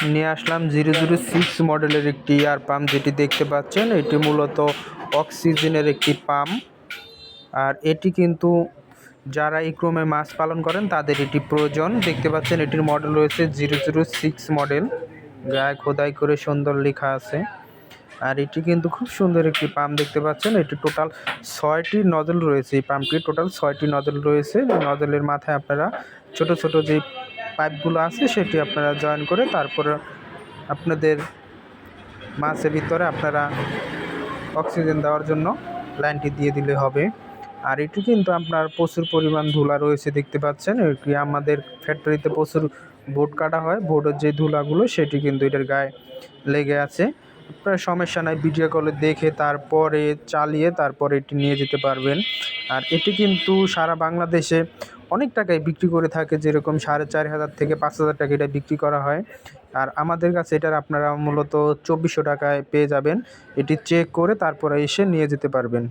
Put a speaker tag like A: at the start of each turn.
A: নিয়ে আসলাম 006 মডেলের একটি এয়ার পাম্প, যেটি দেখতে পাচ্ছেন এটি মূলত অক্সিজেনের একটি পাম্প। আর এটি কিন্তু যারা এই ক্রমে মাছ পালন করেন তাদের এটি প্রয়োজন। দেখতে পাচ্ছেন এটির মডেল রয়েছে 006 মডেল, গায়ে খোদাই করে সুন্দর লেখা আছে। আর এটি কিন্তু খুব সুন্দর একটি পাম্প দেখতে পাচ্ছেন। এটি টোটাল 6টি নজল রয়েছে। এই পাম্পটির টোটাল 6টি নজল রয়েছে। নজলের মাথায় আপনারা ছোট ছোট যে পাইপগুলো আছে সেটি আপনারা জয়েন করে তারপরে আপনাদের মাছের ভিতরে আপনারা অক্সিজেন দেওয়ার জন্য লাইনটি দিয়ে দিলে হবে। আর এটি কিন্তু আপনার প্রচুর পরিমাণ ধুলা রয়েছে দেখতে পাচ্ছেন। এটি আমাদের ফ্যাক্টরিতে প্রচুর বোর্ড কাটা হয়, বোর্ডের যে ধুলাগুলো সেটি কিন্তু এটার গায়ে লেগে আছে। আপনার সমস্যা নাই, ভিডিও কলে দেখে তারপরে চালিয়ে তারপরে এটি নিয়ে যেতে পারবেন। আর এটি কিন্তু সারা বাংলাদেশে অনেক টাকায় বিক্রি করে থাকে, যেরকম 4,500 থেকে 5,000 টাকা এটা বিক্রি করা হয়। আর আমাদের কাছে এটার আপনারা মূলত 2400 টাকায় পেয়ে যাবেন। এটি চেক করে তারপরে এসে নিয়ে যেতে পারবেন।